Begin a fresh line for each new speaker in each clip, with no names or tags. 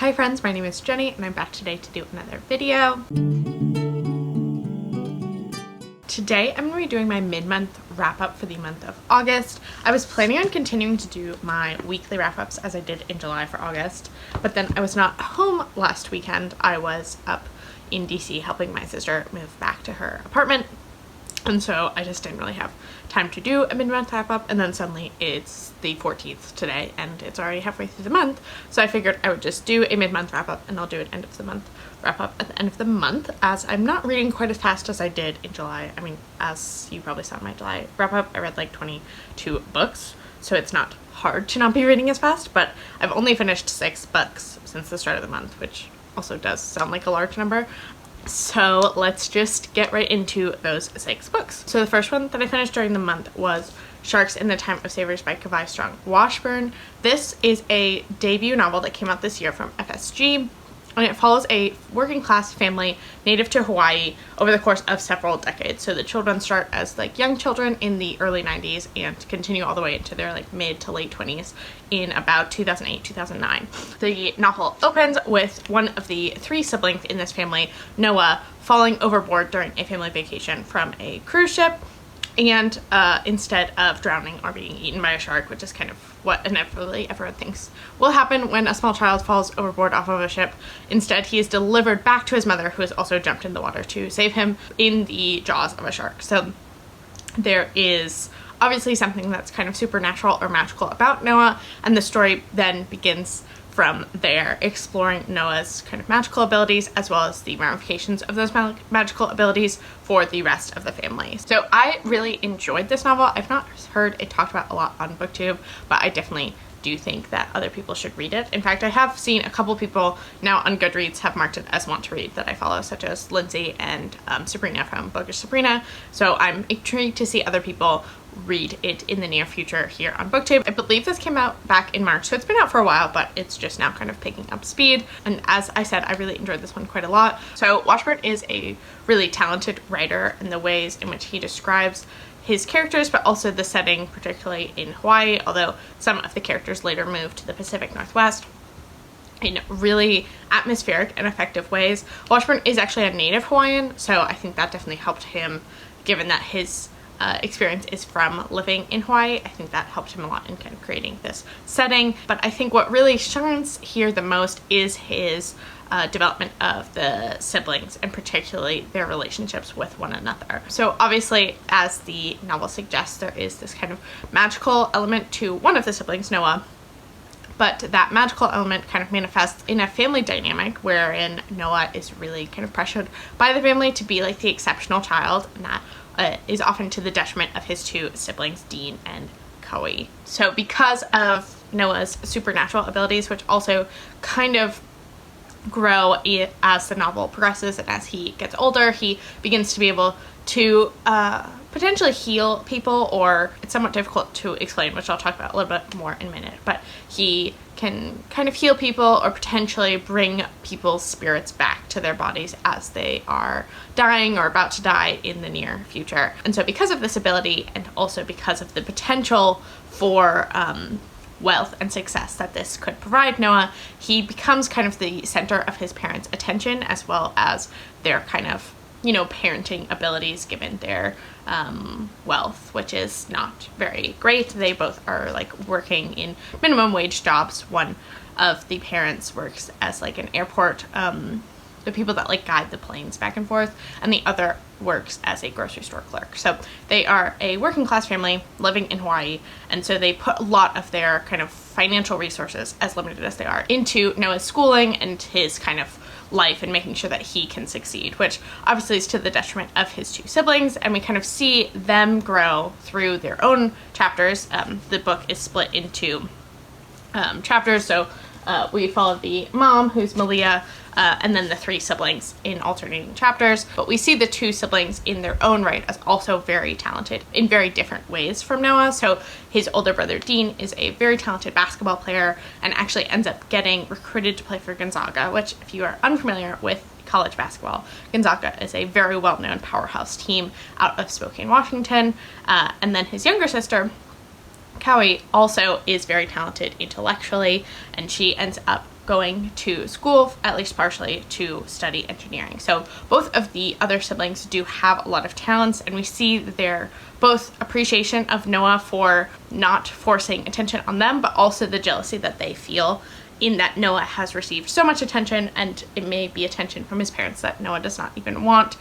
Hi friends, my name is Jenny and I'm back today to do another video. Today I'm going to be doing my mid-month wrap-up for the month of August. I was planning on continuing to do my weekly wrap-ups as I did in July for August, but then I was not home last weekend. I was up in DC helping my sister move back to her apartment, and so I just didn't really have time to do a mid-month wrap-up, and then suddenly it's the 14th today and it's already halfway through the month, so I figured I would just do a mid-month wrap-up and I'll do an end of the month wrap-up at the end of the month, as I'm not reading quite as fast as I did in July. I mean, as you probably saw in my July wrap-up, I read like 22 books, so it's not hard to not be reading as fast, but I've only finished 6 books since the start of the month, which also does sound like a large number. So let's just get right into those 6 books. So the first one that I finished during the month was Sharks in the Time of Savers by Kawai Strong Washburn. This is a debut novel that came out this year from FSG, and it follows a working class family native to Hawaii over the course of several decades. So the children start as like young children in the early 90s and continue all the way into their like mid to late 20s in about 2008-2009. The novel opens with one of the 3 siblings in this family, Noah, falling overboard during a family vacation from a cruise ship, and instead of drowning or being eaten by a shark, which is kind of what inevitably everyone thinks will happen when a small child falls overboard off of a ship, instead he is delivered back to his mother, who has also jumped in the water to save him, in the jaws of a shark. So there is obviously something that's kind of supernatural or magical about Noah, and the story then begins from there, exploring Noah's kind of magical abilities as well as the ramifications of those magical abilities for the rest of the family. So I really enjoyed this novel. I've not heard it talked about a lot on BookTube, but I definitely do think that other people should read it. In fact, I have seen a couple people now on Goodreads have marked it as want to read that I follow, such as Lindsay and Sabrina from Bookish Sabrina. So I'm intrigued to see other people read it in the near future here on BookTube. I believe this came out back in March, so it's been out for a while, but it's just now kind of picking up speed. And as I said, I really enjoyed this one quite a lot. So Washburn is a really talented writer in the ways in which he describes his characters, but also the setting, particularly in Hawaii, although some of the characters later moved to the Pacific Northwest, in really atmospheric and effective ways. Washburn is actually a native Hawaiian, so I think that definitely helped him, given that his experience is from living in Hawaii. I think that helped him a lot in kind of creating this setting. But I think what really shines here the most is his development of the siblings, and particularly their relationships with one another. So obviously, as the novel suggests, there is this kind of magical element to one of the siblings, Noah, but that magical element kind of manifests in a family dynamic wherein Noah is really kind of pressured by the family to be like the exceptional child, and that is often to the detriment of his 2 siblings, Dean and Kawai. So because of Noah's supernatural abilities, which also kind of grow as the novel progresses and as he gets older, he begins to be able to potentially heal people, or it's somewhat difficult to explain, which I'll talk about a little bit more in a minute, but he can kind of heal people or potentially bring people's spirits back to their bodies as they are dying or about to die in the near future. And so because of this ability, and also because of the potential for wealth and success that this could provide Noah, he becomes kind of the center of his parents' attention, as well as their kind of, you know, parenting abilities given their wealth, which is not very great. They both are like working in minimum wage jobs. One of the parents works as like an airport, the people that like guide the planes back and forth, and the other works as a grocery store clerk. So they are a working class family living in Hawaii, and so they put a lot of their kind of financial resources, as limited as they are, into Noah's schooling and his kind of life and making sure that he can succeed, which obviously is to the detriment of his 2 siblings, and we kind of see them grow through their own chapters. The book is split into chapters, so we follow the mom, who's Malia, and then the 3 siblings in alternating chapters. But we see the 2 siblings in their own right as also very talented in very different ways from Noah. So his older brother Dean is a very talented basketball player and actually ends up getting recruited to play for Gonzaga, which, if you are unfamiliar with college basketball, Gonzaga is a very well-known powerhouse team out of Spokane, Washington. And then his younger sister, Kawai, also is very talented intellectually, and she ends up going to school, at least partially, to study engineering. So both of the other siblings do have a lot of talents, and we see their both appreciation of Noah for not forcing attention on them, but also the jealousy that they feel in that Noah has received so much attention, and it may be attention from his parents that Noah does not even want.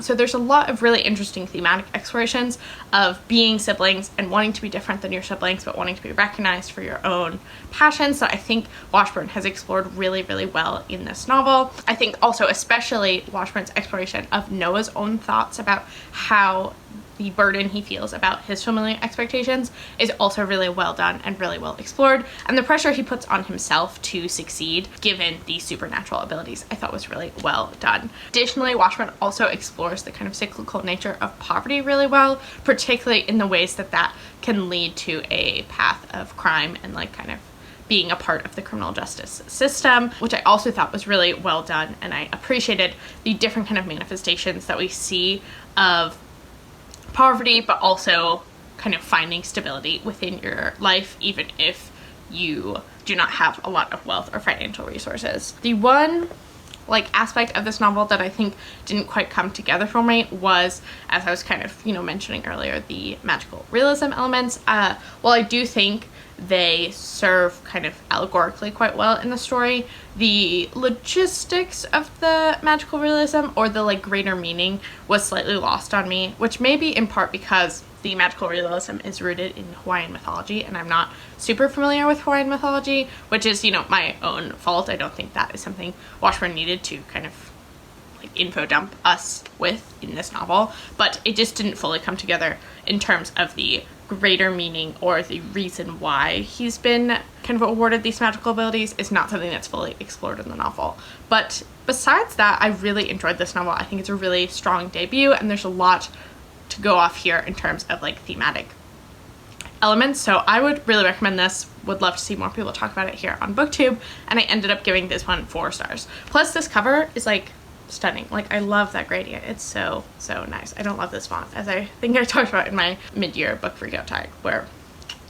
So there's a lot of really interesting thematic explorations of being siblings and wanting to be different than your siblings, but wanting to be recognized for your own passions. So I think Washburn has explored really, really well in this novel. I think also especially Washburn's exploration of Noah's own thoughts about how the burden he feels about his familial expectations is also really well done and really well explored, and the pressure he puts on himself to succeed given the supernatural abilities I thought was really well done. Additionally, Washburn also explores the kind of cyclical nature of poverty really well, particularly in the ways that that can lead to a path of crime and like kind of being a part of the criminal justice system, which I also thought was really well done, and I appreciated the different kind of manifestations that we see of poverty, but also kind of finding stability within your life, even if you do not have a lot of wealth or financial resources. The one like aspect of this novel that I think didn't quite come together for me was, as I was kind of, mentioning earlier, the magical realism elements. While I do think they serve kind of allegorically quite well in the story, the logistics of the magical realism, or the like greater meaning, was slightly lost on me, which may be in part because the magical realism is rooted in Hawaiian mythology, and I'm not super familiar with Hawaiian mythology, which is, my own fault. I don't think that is something Washburn needed to kind of like info dump us with in this novel, but it just didn't fully come together in terms of the greater meaning, or the reason why he's been kind of awarded these magical abilities is not something that's fully explored in the novel. But besides that, I really enjoyed this novel. I think it's a really strong debut, and there's a lot to go off here in terms of like thematic elements. So I would really recommend this. Would love to see more people talk about it here on BookTube, and I ended up giving this one 4 stars. Plus this cover is like stunning. Like, I love that gradient. It's so nice. I don't love this font, as I think I talked about in my mid-year book freakout tag, where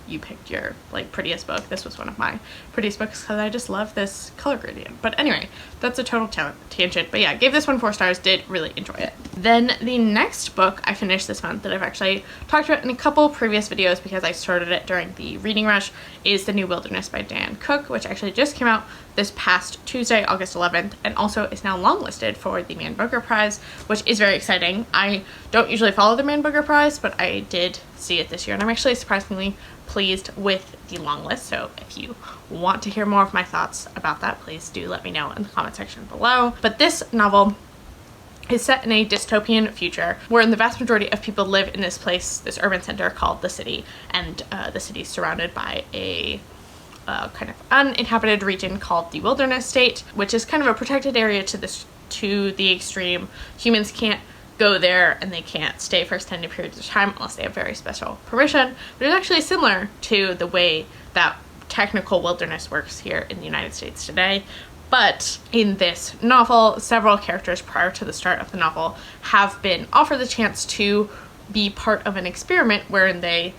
you picked your like prettiest book. This was one of my prettiest books because I just love this color gradient. But anyway, that's a total tangent. But yeah, gave this one 4 stars, did really enjoy it. Then the next book I finished this month that I've actually talked about in a couple previous videos because I started it during the reading rush is The New Wilderness by Dan Cook, which actually just came out this past Tuesday, August 11th, and also is now longlisted for the Man Booker Prize, which is very exciting. I don't usually follow the Man Booker Prize, but I did see it this year, and I'm actually surprisingly pleased with the long list. So if you want to hear more of my thoughts about that, please do let me know in the comment section below. But this novel is set in a dystopian future wherein the vast majority of people live in this place, this urban center called the city, and the city is surrounded by a kind of uninhabited region called the Wilderness State, which is kind of a protected area to the extreme. Humans can't go there, and they can't stay for extended periods of time unless they have very special permission. But it's actually similar to the way that technical wilderness works here in the United States today. But in this novel, several characters prior to the start of the novel have been offered the chance to be part of an experiment wherein they,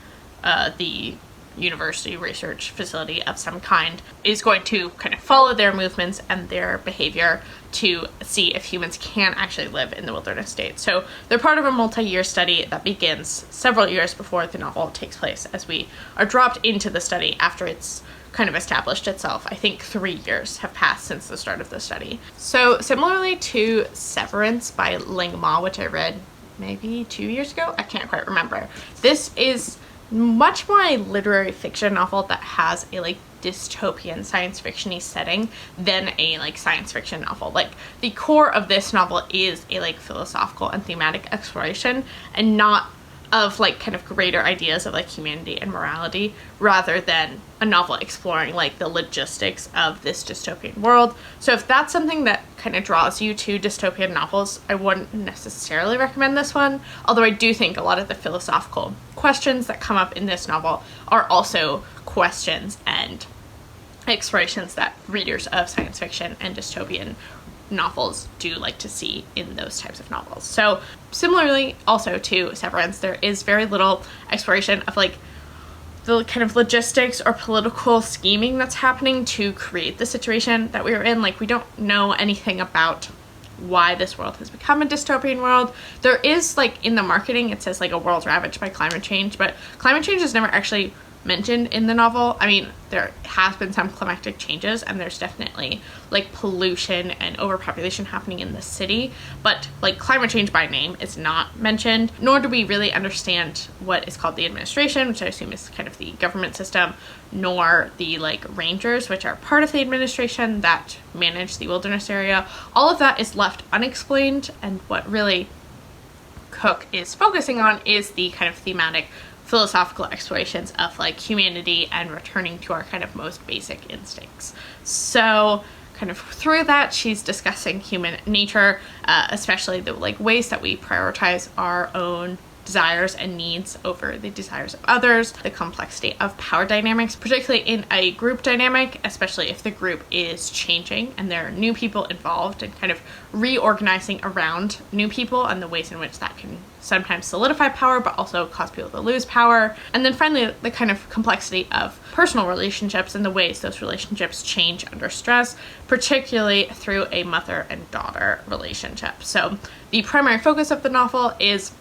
the university research facility of some kind, is going to kind of follow their movements and their behavior to see if humans can actually live in the wilderness state. So they're part of a multi-year study that begins several years before the novel takes place, as we are dropped into the study after it's kind of established itself. I think 3 years have passed since the start of the study. So similarly to Severance by Ling Ma, which I read maybe 2 years ago, I can't quite remember, this is much more a literary fiction novel that has a like dystopian science fiction-y setting than a like science fiction novel. Like, the core of this novel is a like philosophical and thematic exploration, and not of like kind of greater ideas of like humanity and morality, rather than a novel exploring like the logistics of this dystopian world. So if that's something that kind of draws you to dystopian novels, I wouldn't necessarily recommend this one, although I do think a lot of the philosophical questions that come up in this novel are also questions and explorations that readers of science fiction and dystopian novels do like to see in those types of novels. So similarly also to Severance, there is very little exploration of like the kind of logistics or political scheming that's happening to create the situation that we are in. Like, we don't know anything about why this world has become a dystopian world. There is, like, in the marketing, it says, like, a world ravaged by climate change, but climate change is never actually mentioned in the novel. I mean, there has been some climatic changes, and there's definitely, like, pollution and overpopulation happening in the city, but, like, climate change by name is not mentioned, nor do we really understand what is called the administration, which I assume is kind of the government system, nor the, like, rangers, which are part of the administration that manage the wilderness area. All of that is left unexplained, and what really Cook is focusing on is the kind of thematic philosophical explorations of, like, humanity and returning to our kind of most basic instincts. So kind of through that, she's discussing human nature, especially the, like, ways that we prioritize our own desires and needs over the desires of others, the complexity of power dynamics, particularly in a group dynamic, especially if the group is changing and there are new people involved, and kind of reorganizing around new people and the ways in which that can sometimes solidify power but also cause people to lose power. And then finally, the kind of complexity of personal relationships and the ways those relationships change under stress, particularly through a mother and daughter relationship. So the primary focus of the novel is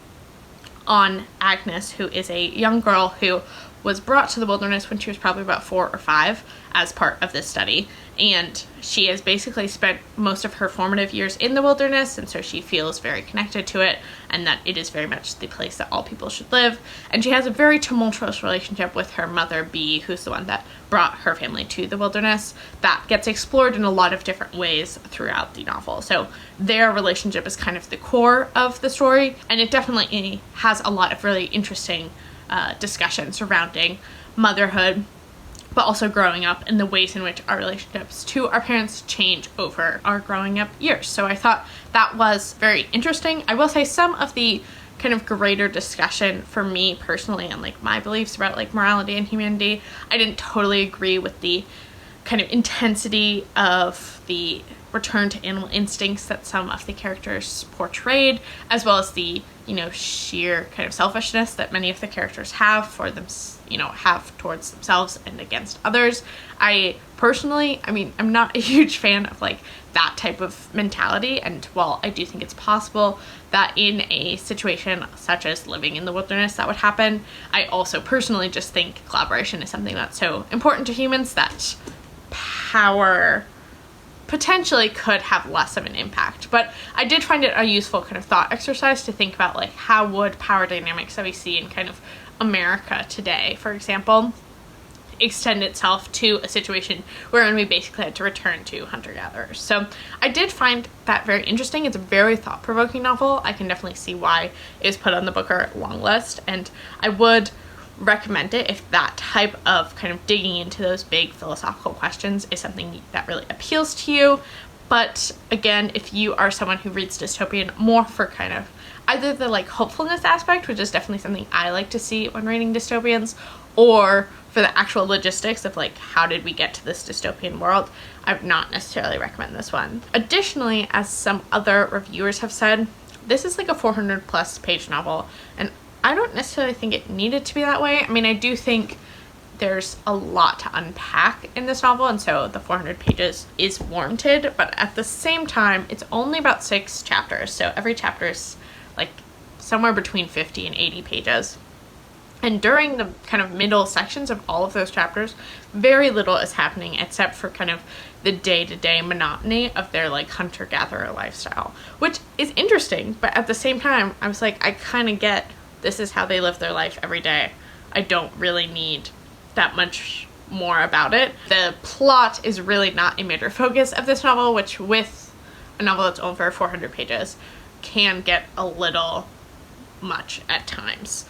on Agnes, who is a young girl who was brought to the wilderness when she was probably about 4 or 5 as part of this study, and she has basically spent most of her formative years in the wilderness, and so she feels very connected to it and that it is very much the place that all people should live. And she has a very tumultuous relationship with her mother, Bee, who's the one that brought her family to the wilderness, that gets explored in a lot of different ways throughout the novel. So their relationship is kind of the core of the story, and it definitely has a lot of really interesting discussion surrounding motherhood, but also growing up, and the ways in which our relationships to our parents change over our growing up years. So I thought that was very interesting. I will say some of the kind of greater discussion for me personally and, like, my beliefs about, like, morality and humanity, I didn't totally agree with the kind of intensity of the return to animal instincts that some of the characters portrayed, as well as the, you know, sheer kind of selfishness that many of the characters have for them, you know, have towards themselves and against others. I personally, I mean, I'm not a huge fan of, like, that type of mentality, and while I do think it's possible that in a situation such as living in the wilderness that would happen, I also personally just think collaboration is something that's so important to humans that power potentially could have less of an impact. But I did find it a useful kind of thought exercise to think about, like, how would power dynamics that we see in kind of America today, for example, extend itself to a situation wherein we basically had to return to hunter-gatherers. So I did find that very interesting. It's a very thought-provoking novel. I can definitely see why it was put on the Booker long list, and I would recommend it if that type of kind of digging into those big philosophical questions is something that really appeals to you. But again, if you are someone who reads dystopian more for kind of either the, like, hopefulness aspect, which is definitely something I like to see when reading dystopians, or for the actual logistics of, like, how did we get to this dystopian world, I would not necessarily recommend this one. Additionally, as some other reviewers have said, this is like a 400+ page novel, and I don't necessarily think it needed to be that way. I mean, I do think there's a lot to unpack in this novel, and so the 400 pages is warranted, but at the same time, it's only about 6 chapters, so every chapter is, like, somewhere between 50 and 80 pages. And during the kind of middle sections of all of those chapters, very little is happening except for kind of the day-to-day monotony of their, like, hunter-gatherer lifestyle, which is interesting, but at the same time, I was like, I kind of get this is how they live their life every day. I don't really need that much more about it. The plot is really not a major focus of this novel, which with a novel that's over 400 pages can get a little much at times.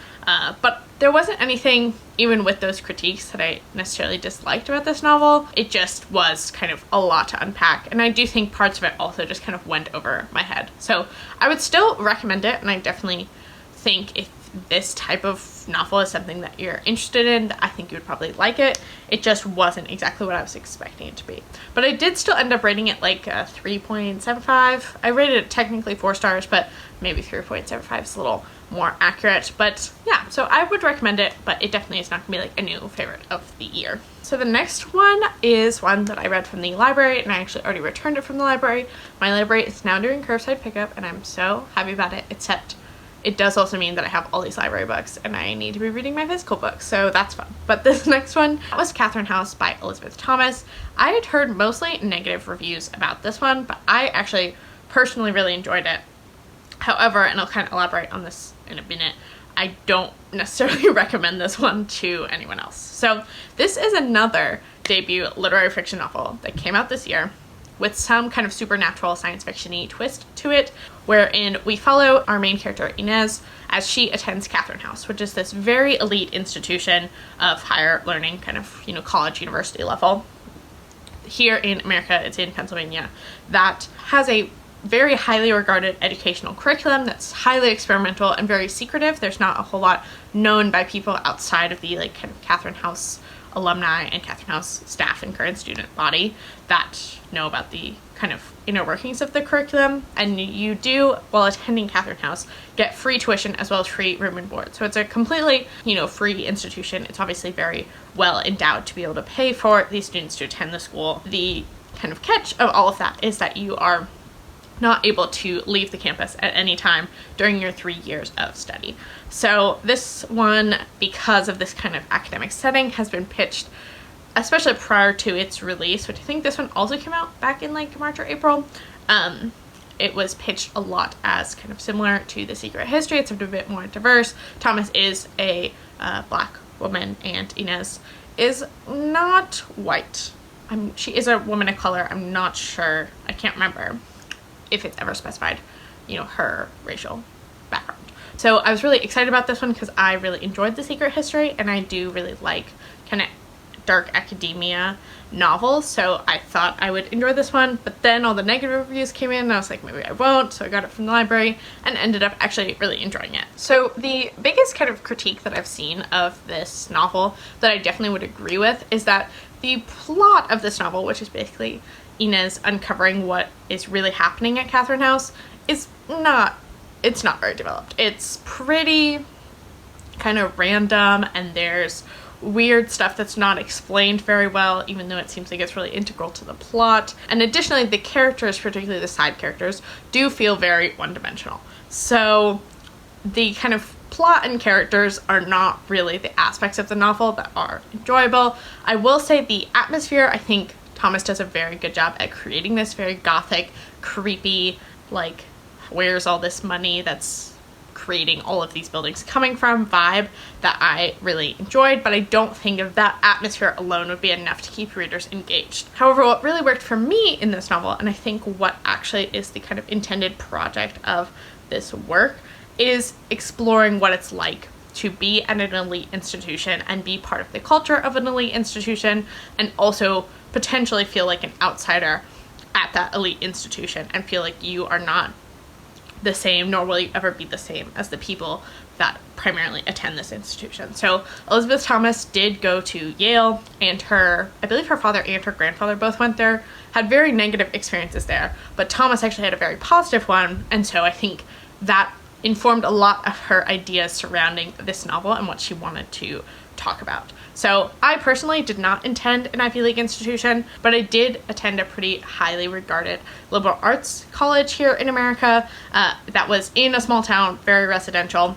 But there wasn't anything, even with those critiques, that I necessarily disliked about this novel. It just was kind of a lot to unpack, and I do think parts of it also just kind of went over my head. So I would still recommend it, and I definitely think if this type of novel is something that you're interested in, I think you would probably like it. It just wasn't exactly what I was expecting it to be. But I did still end up rating it like a 3.75. I rated it technically 4 stars, but maybe 3.75 is a little more accurate. But yeah, so I would recommend it, but it definitely is not gonna be like a new favorite of the year. So the next one is one that I read from the library, and I actually already returned it from the library. My library is now doing curbside pickup, and I'm so happy about it, except it does also mean that I have all these library books and I need to be reading my physical books, so that's fun. But this next one was Catherine House by Elisabeth Thomas. I had heard mostly negative reviews about this one, but I actually personally really enjoyed it. However, and I'll kind of elaborate on this in a minute, I don't necessarily recommend this one to anyone else. So this is another debut literary fiction novel that came out this year with some kind of supernatural science fiction-y twist to it, wherein we follow our main character Inez as she attends Catherine House, which is this very elite institution of higher learning, kind of, you know, college, university level. Here in America, it's in Pennsylvania, that has a very highly regarded educational curriculum that's highly experimental and very secretive. There's not a whole lot known by people outside of the like kind of Catherine House alumni and Catherine House staff and current student body that know about the kind of inner workings of the curriculum. And you do, while attending Catherine House, get free tuition as well as free room and board. So it's a completely, you know, free institution. It's obviously very well endowed to be able to pay for these students to attend the school. The kind of catch of all of that is that you are not able to leave the campus at any time during your 3 years of study. So this one, because of this kind of academic setting, has been pitched, especially prior to its release, which I think this one also came out back in like March or April. It was pitched a lot as kind of similar to The Secret History. It's a bit more diverse. Thomas is a black woman and Inez is not white. She is a woman of color. I'm not sure. I can't remember if it's ever specified, you know, her racial background. So I was really excited about this one because I really enjoyed The Secret History, and I do really like kind of dark academia novels, so I thought I would enjoy this one. But then all the negative reviews came in and I was like, maybe I won't, so I got it from the library and ended up actually really enjoying it. So the biggest kind of critique that I've seen of this novel that I definitely would agree with is that the plot of this novel, which is basically Inez uncovering what is really happening at Catherine House, is not very developed. It's pretty kind of random, and there's weird stuff that's not explained very well, even though it seems like it's really integral to the plot. And additionally, the characters, particularly the side characters, do feel very one-dimensional. So the kind of plot and characters are not really the aspects of the novel that are enjoyable. I will say the atmosphere, I think Thomas does a very good job at creating this very gothic, creepy, like, where's all this money that's creating all of these buildings coming from vibe that I really enjoyed, but I don't think of that atmosphere alone would be enough to keep readers engaged. However, what really worked for me in this novel, and I think what actually is the kind of intended project of this work, is exploring what it's like to be at an elite institution and be part of the culture of an elite institution, and also potentially feel like an outsider at that elite institution and feel like you are not the same, nor will you ever be the same as the people that primarily attend this institution. So Elisabeth Thomas did go to Yale, and I believe her father and her grandfather both went there, had very negative experiences there, but Thomas actually had a very positive one, and so I think that informed a lot of her ideas surrounding this novel and what she wanted to talk about. So I personally did not attend an Ivy League institution, but I did attend a pretty highly regarded liberal arts college here in America that was in a small town, very residential,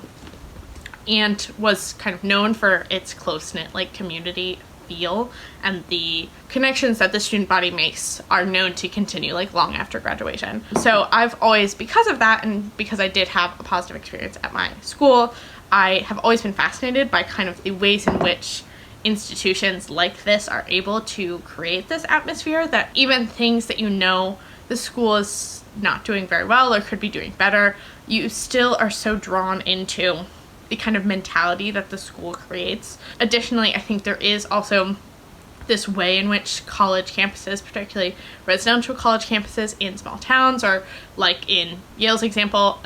and was kind of known for its close-knit like community feel, and the connections that the student body makes are known to continue like long after graduation. So I've always, because of that, and because I did have a positive experience at my school, I have always been fascinated by kind of the ways in which institutions like this are able to create this atmosphere, that even things that you know the school is not doing very well or could be doing better, you still are so drawn into the kind of mentality that the school creates. Additionally, I think there is also this way in which college campuses, particularly residential college campuses in small towns, or like in Yale's example,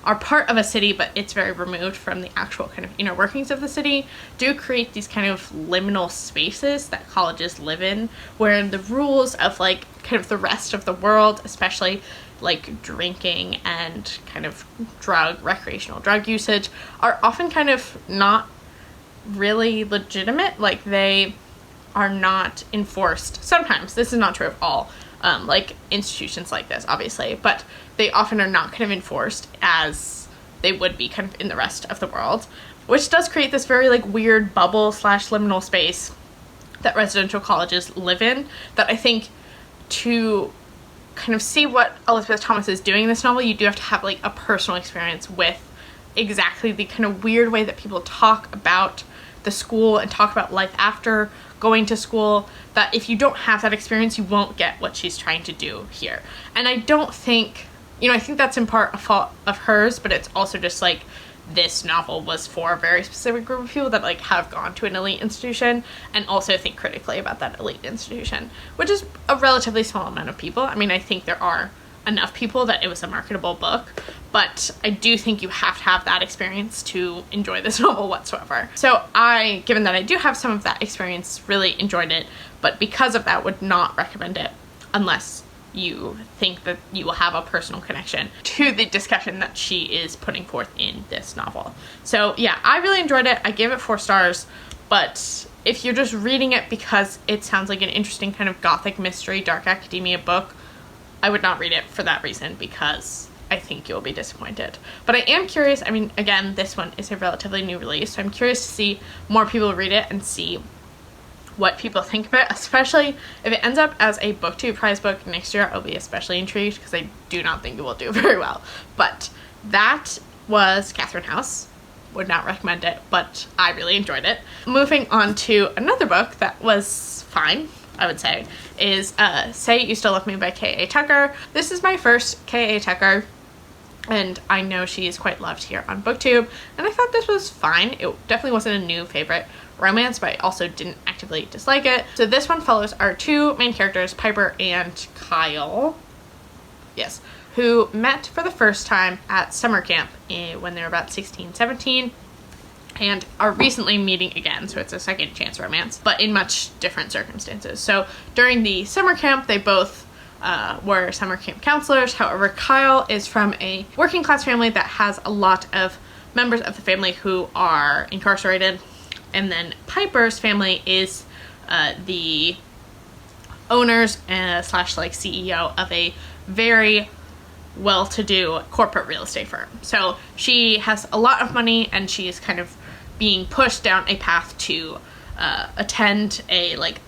are part of a city, but it's very removed from the actual kind of inner workings of the city, do create these kind of liminal spaces that colleges live in, where the rules of like kind of the rest of the world, especially like drinking and kind of recreational drug usage, are often kind of not really legitimate. Like they are not enforced. Sometimes, this is not true of all like institutions like this, obviously, but they often are not kind of enforced as they would be kind of in the rest of the world, which does create this very like weird bubble / liminal space that residential colleges live in, that I think to kind of see what Elisabeth Thomas is doing in this novel, you do have to have like a personal experience with exactly the kind of weird way that people talk about the school and talk about life after going to school, that if you don't have that experience, you won't get what she's trying to do here. And I don't think, you know, I think that's in part a fault of hers, but it's also just like this novel was for a very specific group of people that like have gone to an elite institution and also think critically about that elite institution, which is a relatively small amount of people. I mean, I think there are enough people that it was a marketable book, but I do think you have to have that experience to enjoy this novel whatsoever. So I, given that I do have some of that experience, really enjoyed it, but because of that would not recommend it unless you think that you will have a personal connection to the discussion that she is putting forth in this novel. So yeah, I really enjoyed it. I gave it 4 stars, but if you're just reading it because it sounds like an interesting kind of gothic mystery, dark academia book, I would not read it for that reason, because I think you'll be disappointed. But I am curious, I mean, again, this one is a relatively new release, so I'm curious to see more people read it and see what people think of it, especially if it ends up as a BookTube prize book next year. I'll be especially intrigued because I do not think it will do very well. But that was Catherine House. Would not recommend it, but I really enjoyed it. Moving on to another book that was fine, I would say, is Say You Still Love Me by K.A. Tucker. This is my first K.A. Tucker, and I know she is quite loved here on BookTube, and I thought this was fine. It definitely wasn't a new favorite romance, but I also didn't actively dislike it. So this one follows our 2 main characters, Piper and Kyle, yes, who met for the first time at summer camp when they were about 16, 17, and are recently meeting again, so it's a second chance romance, but in much different circumstances. So during the summer camp, they both were summer camp counselors. However, Kyle is from a working class family that has a lot of members of the family who are incarcerated, and then Piper's family is the owners / like CEO of a very well-to-do corporate real estate firm. So she has a lot of money, and she is kind of being pushed down a path to attend a like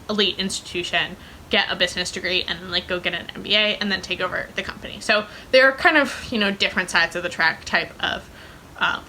elite institution, get a business degree, and then like go get an MBA and then take over the company. So they're kind of, you know, different sides of the track type of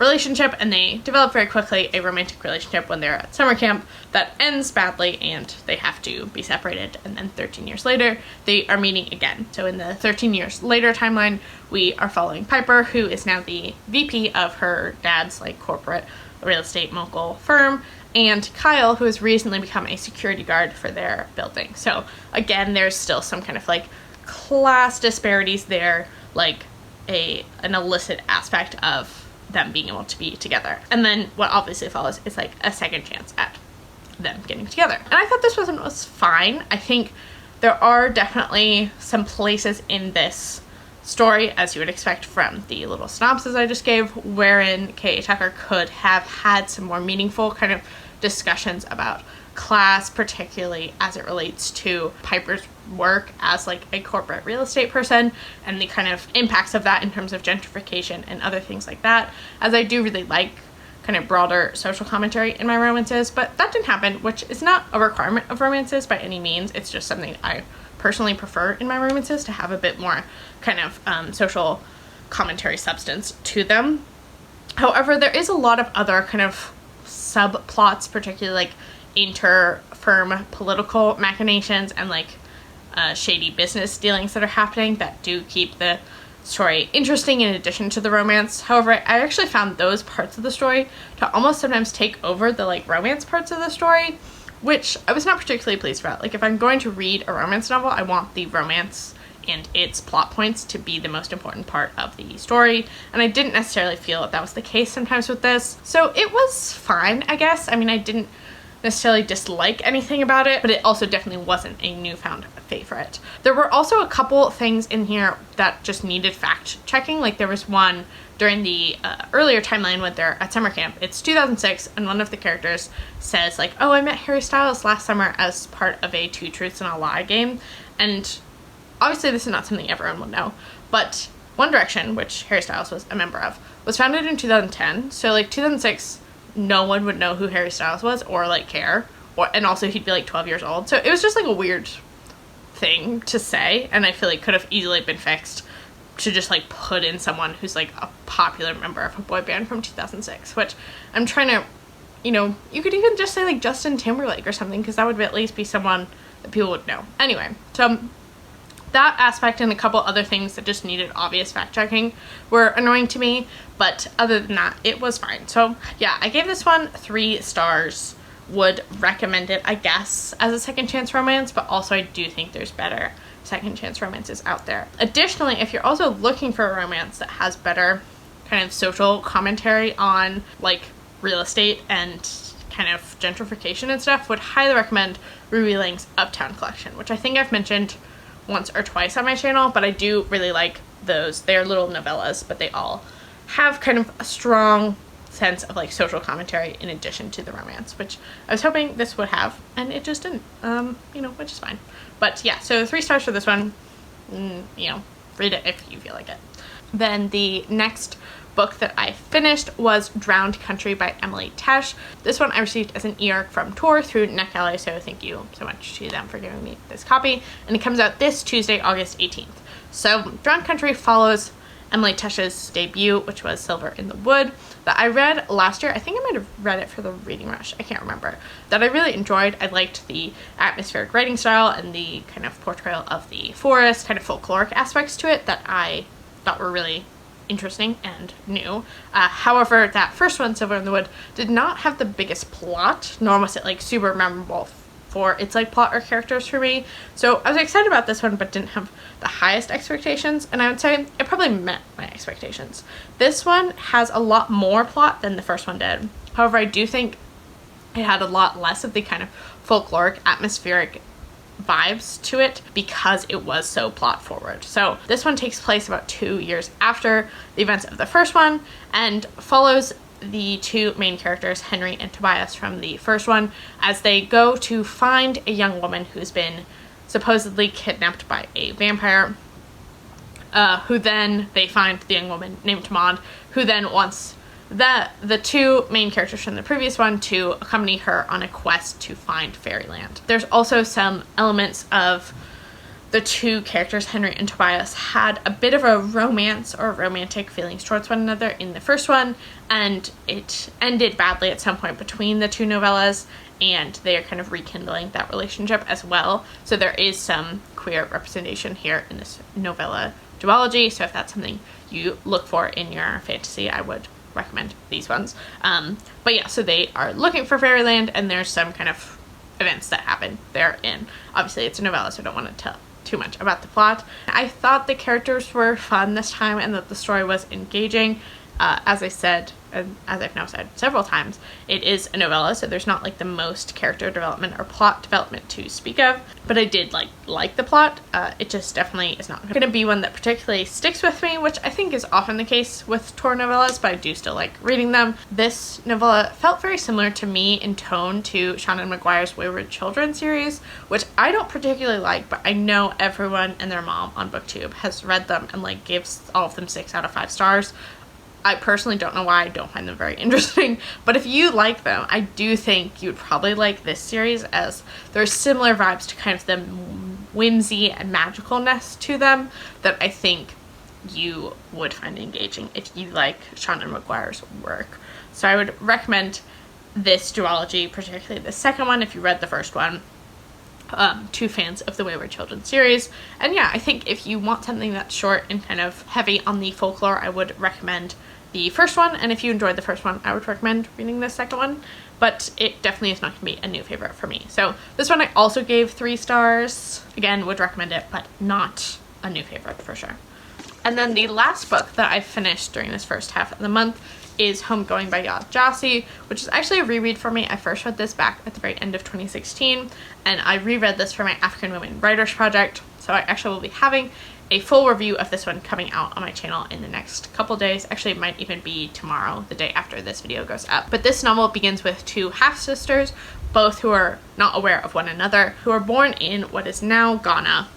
relationship, and they develop very quickly a romantic relationship when they're at summer camp that ends badly and they have to be separated, and then 13 years later they are meeting again. So in the 13 years later timeline, we are following Piper, who is now the VP of her dad's like corporate real estate mogul firm, and Kyle, who has recently become a security guard for their building. So again, there's still some kind of like class disparities there, like an illicit aspect of them being able to be together. And then what obviously follows is like a second chance at them getting together. And I thought this was fine. I think there are definitely some places in this story, as you would expect from the little synopsis I just gave, wherein K.A. Tucker could have had some more meaningful kind of discussions about class, particularly as it relates to Piper's work as like a corporate real estate person and the kind of impacts of that in terms of gentrification and other things like that, as I do really like kind of broader social commentary in my romances. But that didn't happen, which is not a requirement of romances by any means. It's just something I personally prefer in my romances, to have a bit more kind of social commentary substance to them. However, there is a lot of other kind of subplots, particularly like inter-firm political machinations and like shady business dealings that are happening, that do keep the story interesting in addition to the romance. However, I actually found those parts of the story to almost sometimes take over the like romance parts of the story, which I was not particularly pleased about. Like, if I'm going to read a romance novel, I want the romance and its plot points to be the most important part of the story, and I didn't necessarily feel that was the case sometimes with this. So it was fine, I guess. I mean, I didn't necessarily dislike anything about it, but it also definitely wasn't a newfound favorite. There were also a couple things in here that just needed fact checking. Like there was one during the earlier timeline when they're at summer camp. It's 2006, and one of the characters says like, oh, I met Harry Styles last summer as part of a 2 Truths and a Lie game. And obviously this is not something everyone would know, but One Direction, which Harry Styles was a member of, was founded in 2010. So like 2006, no one would know who Harry Styles was or like care, and also he'd be like 12 years old. So it was just like a weird thing to say, and I feel like could have easily been fixed to just like put in someone who's like a popular member of a boy band from 2006, which I'm trying to, you know, you could even just say like Justin Timberlake or something, because that would at least be someone that people would know. Anyway, so that aspect and a couple other things that just needed obvious fact checking were annoying to me, but other than that, it was fine. So yeah, I gave this one 3 stars. Would recommend it, I guess, as a second chance romance, but also I do think there's better second chance romances out there. Additionally, if you're also looking for a romance that has better kind of social commentary on like real estate and kind of gentrification and stuff, would highly recommend Ruby Lang's Uptown collection, which I think I've mentioned once or twice on my channel, but I do really like those. They're little novellas, but they all have kind of a strong sense of like social commentary in addition to the romance, which I was hoping this would have, and it just didn't, you know, which is fine. But yeah, so 3 stars for this one. You know, read it if you feel like it. Then the next book that I finished was Drowned Country by Emily Tesh. This one I received as an e-arc from Tor through NetGalley, so thank you so much to them for giving me this copy, and it comes out this Tuesday, August 18th. So Drowned Country follows Emily Tesh's debut, which was Silver in the Wood, that I read last year. I think I might have read it for the Reading Rush, I can't remember, that I really enjoyed. I liked the atmospheric writing style and the kind of portrayal of the forest, kind of folkloric aspects to it that I thought were really interesting and new. However, that first one, Silver in the Wood, did not have the biggest plot, nor was it like super memorable for its like plot or characters for me. So I was excited about this one, but didn't have the highest expectations, and I would say it probably met my expectations. This one has a lot more plot than the first one did. However, I do think it had a lot less of the kind of folkloric, atmospheric vibes to it because it was so plot forward. So this one takes place about 2 years after the events of the first one and follows the 2 main characters, Henry and Tobias, from the first one, as they go to find a young woman who's been supposedly kidnapped by a vampire, who then they find the young woman named Maud, who then wants the 2 main characters from the previous one to accompany her on a quest to find fairyland. There's also some elements of the 2 characters, Henry and Tobias, had a bit of a romance or romantic feelings towards one another in the first one, and it ended badly at some point between the 2 novellas, and they are kind of rekindling that relationship as well. So there is some queer representation here in this novella duology, so if that's something you look for in your fantasy, I would recommend these ones. But yeah, so they are looking for fairyland, and there's some kind of events that happen therein. Obviously it's a novella, so I don't want to tell too much about the plot. I thought the characters were fun this time and that the story was engaging. As I said, and as I've now said several times, it is a novella, so there's not like the most character development or plot development to speak of, but I did like the plot. It just definitely is not going to be one that particularly sticks with me, which I think is often the case with Tor novellas, but I do still like reading them. This novella felt very similar to me in tone to Shannon McGuire's Wayward Children series, which I don't particularly like, but I know everyone and their mom on BookTube has read them and like gives all of them 6 out of 5 stars. I personally don't know why. I don't find them very interesting, but if you like them, I do think you would probably like this series, as there's similar vibes to kind of the whimsy and magicalness to them that I think you would find engaging if you like Shannon McGuire's work. So I would recommend this duology, particularly the second one if you read the first one, to fans of the Wayward Children series. And yeah, I think if you want something that's short and kind of heavy on the folklore, I would recommend the first one, and if you enjoyed the first one, I would recommend reading the second one, but it definitely is not going to be a new favorite for me. So this one I also gave 3 stars. Again, would recommend it, but not a new favorite for sure. And then the last book that I finished during this first half of the month is Homegoing by Yaa Gyasi, which is actually a reread for me. I first read this back at the very end of 2016, and I reread this for my African Women Writers Project. So I actually will be having a full review of this one coming out on my channel in the next couple days. Actually, it might even be tomorrow, the day after this video goes up. But this novel begins with two half-sisters, both who are not aware of one another, who are born in what is now Ghana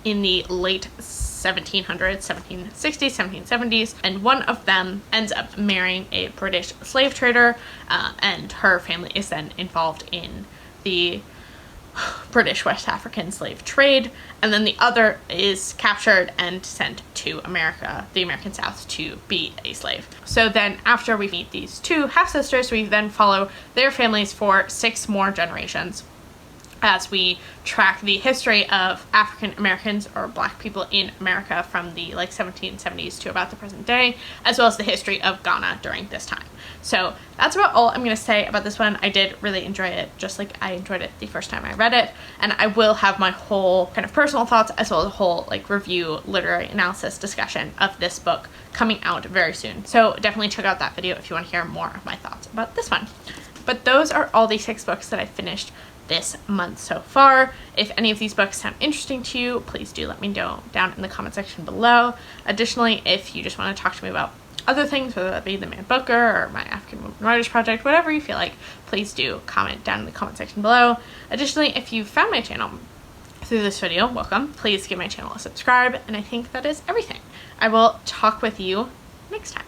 in the late 1700s, 1760s, 1770s, and one of them ends up marrying a British slave trader, and her family is then involved in the British West African slave trade, and then the other is captured and sent to America, the American South, to be a slave. So then after we meet these two half-sisters, we then follow their families for 6 more generations as we track the history of African Americans or Black people in America from the 1770s to about the present day, as well as the history of Ghana during this time. So that's about all I'm going to say about this one. I did really enjoy it, just like I enjoyed it the first time I read it, and I will have my whole kind of personal thoughts as well as a whole review, literary analysis discussion of this book coming out very soon. So definitely check out that video if you want to hear more of my thoughts about this one. But those are all the 6 books that I finished this month so far. If any of these books sound interesting to you, please do let me know down in the comment section below. Additionally, if you just want to talk to me about other things, whether that be the Man Booker or my African Women Writers Project, whatever you feel like, please do comment down in the comment section below. Additionally, if you found my channel through this video, welcome. Please give my channel a subscribe, and I think that is everything. I will talk with you next time.